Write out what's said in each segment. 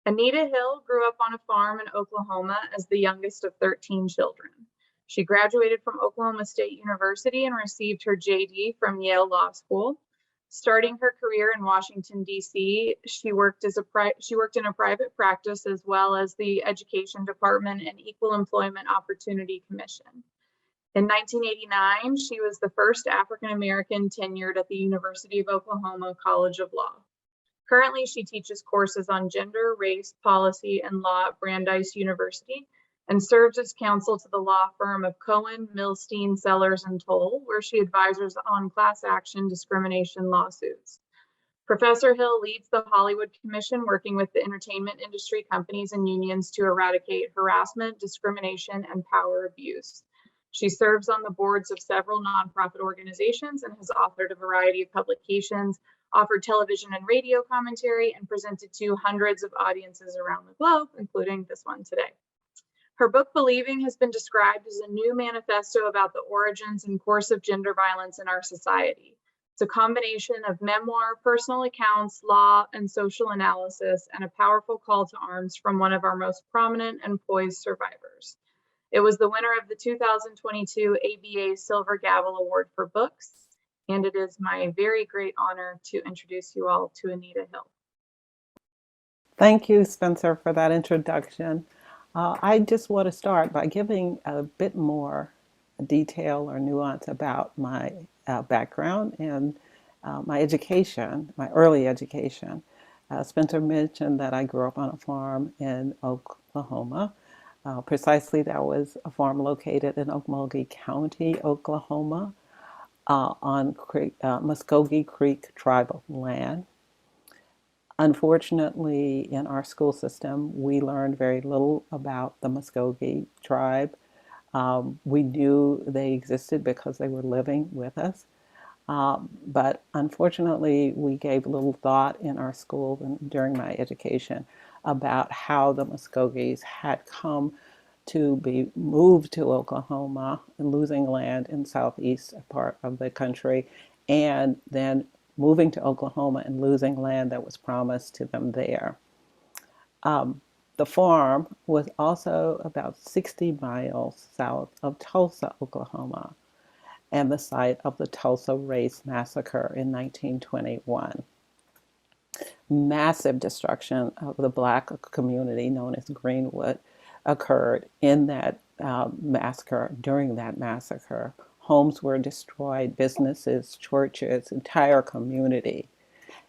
Anita Hill grew up on a farm in Oklahoma as the youngest of 13 children. She graduated from Oklahoma State University and received her JD from Yale Law School. Starting her career in Washington, D.C., she worked in a private practice as well as the Education Department and Equal Employment Opportunity Commission. In 1989, she was the first African American tenured at the University of Oklahoma College of Law. Currently, she teaches courses on gender, race, policy, and law at Brandeis University and serves as counsel to the law firm of Cohen, Milstein, Sellers, and Toll, where she advises on class action discrimination lawsuits. Professor Hill leads the Hollywood Commission, working with the entertainment industry companies and unions to eradicate harassment, discrimination, and power abuse. She serves on the boards of several nonprofit organizations and has authored a variety of publications, offered television and radio commentary, and presented to hundreds of audiences around the globe, including this one today. Her book, Believing, has been described as a new manifesto about the origins and course of gender violence in our society. It's a combination of memoir, personal accounts, law, and social analysis, and a powerful call to arms from one of our most prominent and poised survivors. It was the winner of the 2022 ABA Silver Gavel Award for Books, and it is my very great honor to introduce you all to Anita Hill. Thank you, Spencer, for that introduction. I just want to start by giving a bit more detail or nuance about my background and my education, my early education. Spencer mentioned that I grew up on a farm in Oklahoma. Precisely, that was a farm located in Okmulgee County, Oklahoma, on Muskogee Creek tribal land. Unfortunately, in our school system, we learned very little about the Muskogee tribe. We knew they existed because they were living with us. But unfortunately, we gave little thought in our school and during my education about how the Muskogees had come to be moved to Oklahoma and losing land in southeast part of the country, and then moving to Oklahoma and losing land that was promised to them there. The farm was also about 60 miles south of Tulsa, Oklahoma, and the site of the Tulsa Race Massacre in 1921. Massive destruction of the Black community known as Greenwood occurred in that massacre. During that massacre, homes were destroyed, businesses, churches, entire community.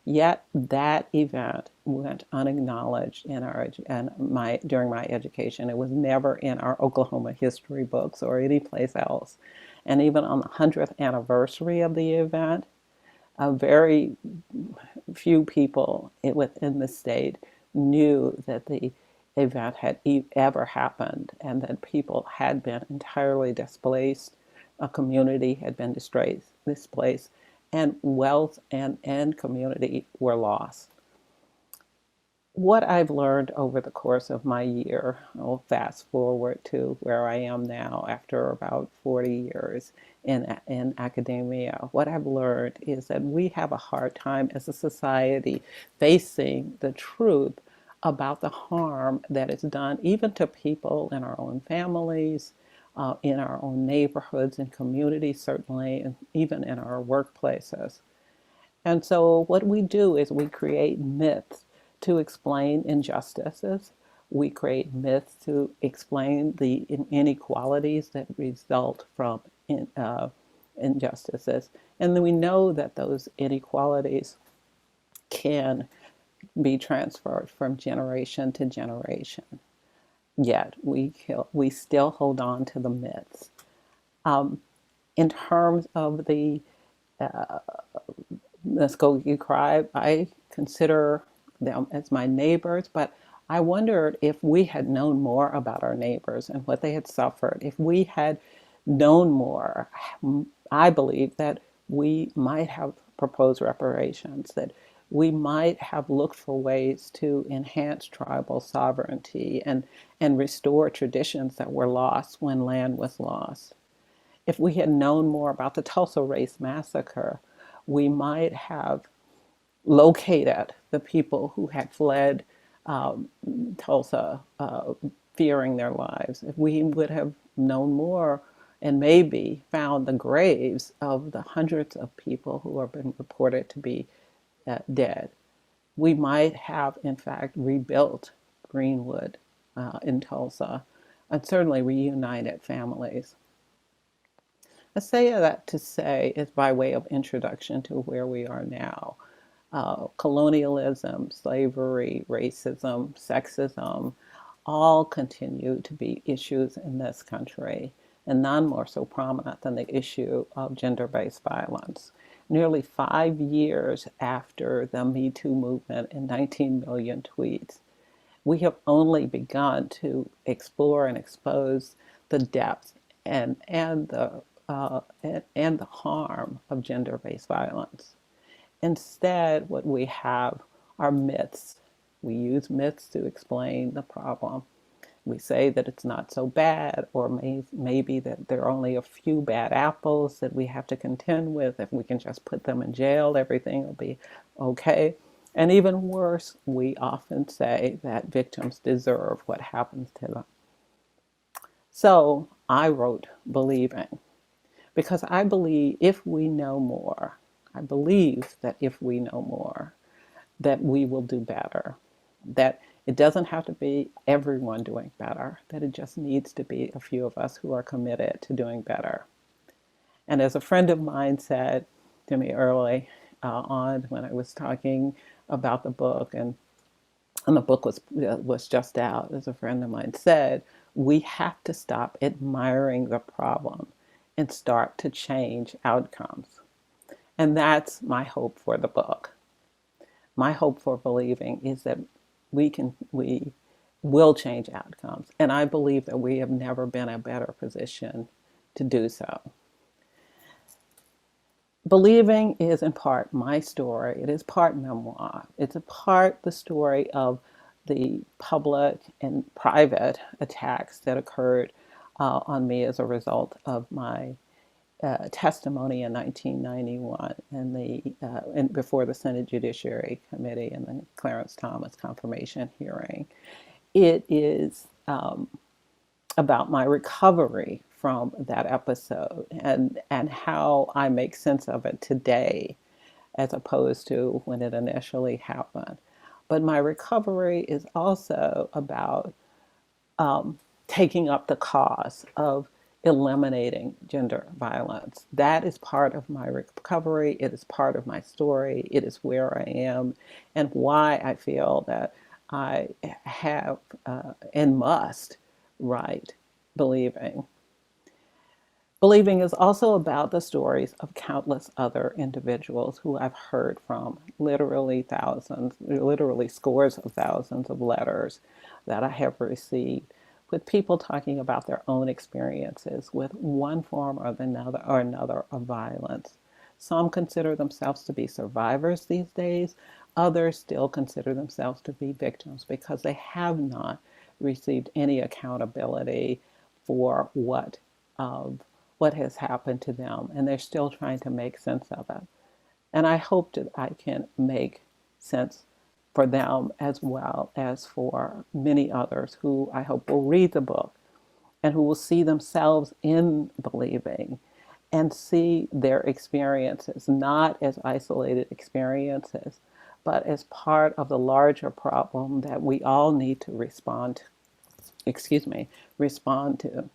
Yet that event went unacknowledged in during my education. It was never in our Oklahoma history books or any place else. And even on the 100th anniversary of the event, very few people within the state knew that the event had ever happened and that people had been entirely displaced, a community had been displaced, and wealth and community were lost. What I've learned over the course of my year, I'll fast forward to where I am now after about 40 years in academia. What I've learned is that we have a hard time as a society facing the truth about the harm that is done even to people in our own families, in our own neighborhoods and communities, certainly, and even in our workplaces. And so what we do is we create myths to explain injustices. We create myths to explain the inequalities that result from injustices. And then we know that those inequalities can be transferred from generation to generation. Yet we still hold on to the myths. In terms of the Muskogee tribe, I consider them as my neighbors, but I wondered if we had known more about our neighbors and what they had suffered. If we had known more, I believe that we might have proposed reparations, that we might have looked for ways to enhance tribal sovereignty and restore traditions that were lost when land was lost. If we had known more about the Tulsa Race Massacre, we might have located the people who had fled Tulsa fearing their lives, if we would have known more and maybe found the graves of the hundreds of people who have been reported to be dead, we might have, in fact, rebuilt Greenwood in Tulsa and certainly reunited families. I say that to say is by way of introduction to where we are now. Colonialism, slavery, racism, sexism all continue to be issues in this country, and none more so prominent than the issue of gender-based violence. Nearly 5 years after the Me Too movement and 19 million tweets, we have only begun to explore and expose the depth and the harm of gender-based violence. Instead, what we have are myths. We use myths to explain the problem. We say that it's not so bad, or maybe that there are only a few bad apples that we have to contend with. If we can just put them in jail, everything will be okay. And even worse, we often say that victims deserve what happens to them. So I wrote Believing because I believe if we know more, I believe that if we know more, that we will do better. That it doesn't have to be everyone doing better, that it just needs to be a few of us who are committed to doing better. And as a friend of mine said to me early on when I was talking about the book, and the book was just out, as a friend of mine said, we have to stop admiring the problem and start to change outcomes. And that's my hope for the book. My hope for Believing is that we will change outcomes. And I believe that we have never been in a better position to do so. Believing is in part my story. It is part memoir. It's a part the story of the public and private attacks that occurred on me as a result of my testimony in 1991 and before the Senate Judiciary Committee and the Clarence Thomas confirmation hearing. It is about my recovery from that episode and how I make sense of it today as opposed to when it initially happened. But my recovery is also about taking up the cause of eliminating gender violence. That is part of my recovery. It is part of my story. It is where I am and why I feel that I have and must write Believing. Believing is also about the stories of countless other individuals who I've heard from, literally thousands, literally scores of thousands of letters that I have received with people talking about their own experiences with one form or another of violence. Some consider themselves to be survivors these days. Others still consider themselves to be victims because they have not received any accountability for what has happened to them, and they're still trying to make sense of it. And I hope that I can make sense for them as well as for many others who I hope will read the book and who will see themselves in Believing and see their experiences not as isolated experiences, but as part of the larger problem that we all need to respond to.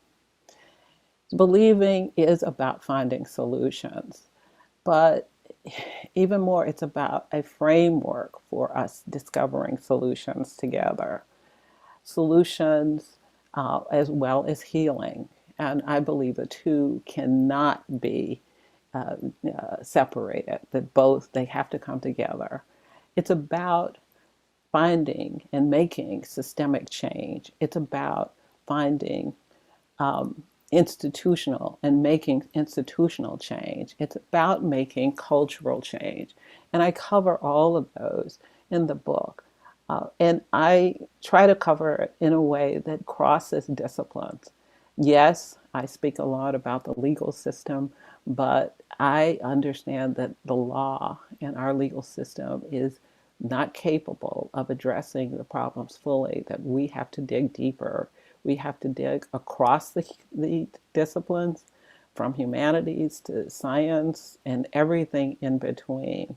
Believing is about finding solutions, but even more, it's about a framework for us discovering solutions together. Solutions as well as healing. And I believe the two cannot be separated, that both, they have to come together. It's about finding and making systemic change. It's about finding institutional and making institutional change. It's about making cultural change. And I cover all of those in the book. And I try to cover it in a way that crosses disciplines. Yes, I speak a lot about the legal system, but I understand that the law and our legal system is not capable of addressing the problems fully, that we have to dig deeper. We have to dig across the disciplines, from humanities to science and everything in between.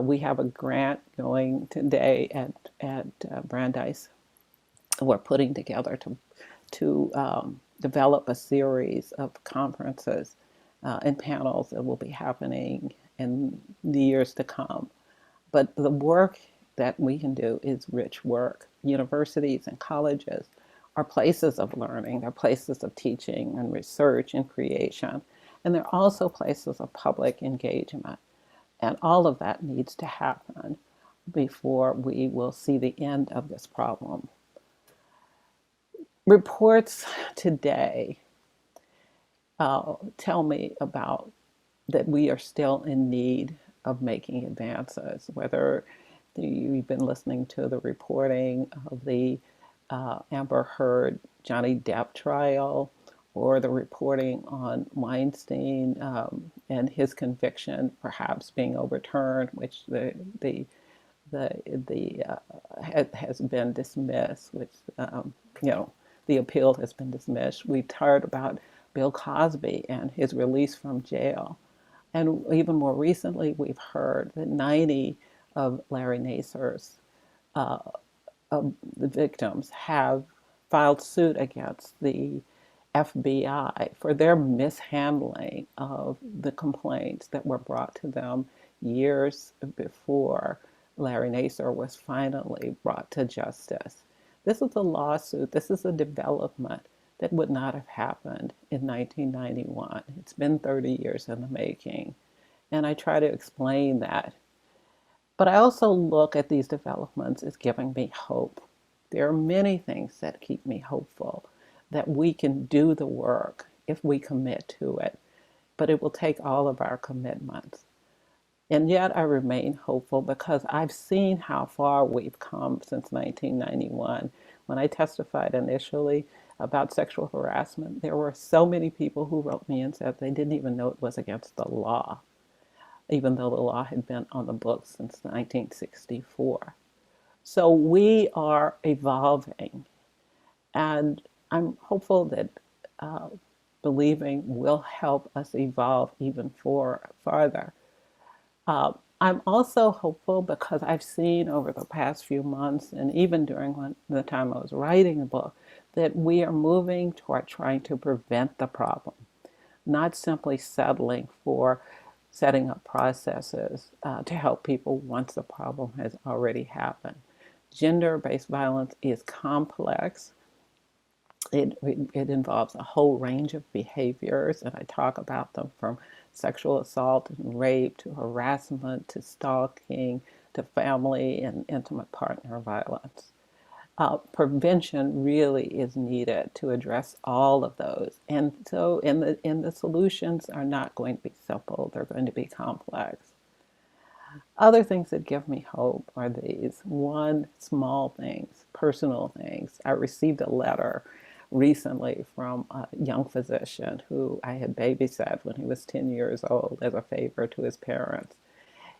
We have a grant going today at Brandeis. We're putting together to develop a series of conferences and panels that will be happening in the years to come. But the work that we can do is rich work. Universities and colleges are places of learning, they're places of teaching and research and creation, and they're also places of public engagement. And all of that needs to happen before we will see the end of this problem. Reports today tell me about that we are still in need of making advances, whether you've been listening to the reporting of the Amber Heard Johnny Depp trial, or the reporting on Weinstein and his conviction perhaps being overturned, which has been dismissed, which you know the appeal has been dismissed. We've heard about Bill Cosby and his release from jail. And even more recently, we've heard that 90 of Larry Nassar's the victims have filed suit against the FBI for their mishandling of the complaints that were brought to them years before Larry Nassar was finally brought to justice. This is a lawsuit, this is a development that would not have happened in 1991. It's been 30 years in the making. And I try to explain that. But I also look at these developments as giving me hope. There are many things that keep me hopeful, that we can do the work if we commit to it, but it will take all of our commitments. And yet I remain hopeful because I've seen how far we've come since 1991. When I testified initially about sexual harassment, there were so many people who wrote me and said they didn't even know it was against the law, even though the law had been on the books since 1964. So we are evolving, and I'm hopeful that believing will help us evolve even farther. I'm also hopeful because I've seen over the past few months, and even during the time I was writing the book, that we are moving toward trying to prevent the problem, not simply settling for setting up processes to help people once the problem has already happened. Gender-based violence is complex. It involves a whole range of behaviors, and I talk about them from sexual assault and rape to harassment to stalking to family and intimate partner violence. Prevention really is needed to address all of those, and so in the solutions are not going to be simple; they're going to be complex. Other things that give me hope are these. One, small things, personal things. I received a letter recently from a young physician who I had babysat when he was 10 years old as a favor to his parents.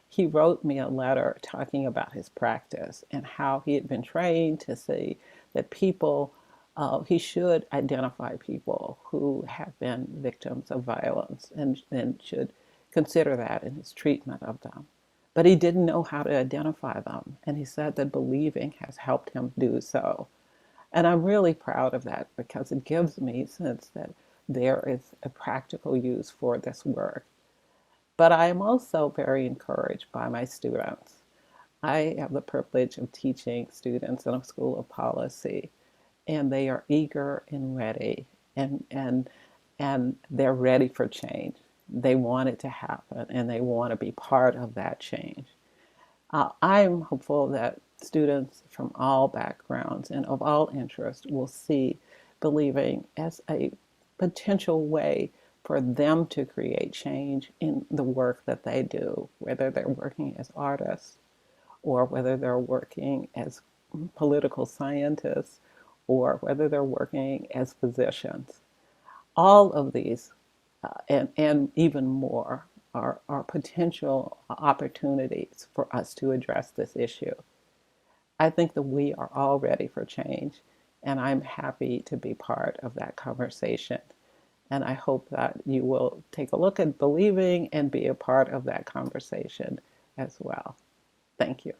He wrote me a letter talking about his practice and how he had been trained to see that he should identify people who have been victims of violence and should consider that in his treatment of them. But he didn't know how to identify them, and he said that believing has helped him do so. And I'm really proud of that because it gives me a sense that there is a practical use for this work. But I am also very encouraged by my students. I have the privilege of teaching students in a school of policy, and they are eager and ready, and they're ready for change. They want it to happen, and they want to be part of that change. I'm hopeful that students from all backgrounds and of all interests will see believing as a potential way for them to create change in the work that they do, whether they're working as artists or whether they're working as political scientists or whether they're working as physicians. All of these and even more are potential opportunities for us to address this issue. I think that we are all ready for change, and I'm happy to be part of that conversation. And I hope that you will take a look at believing and be a part of that conversation as well. Thank you.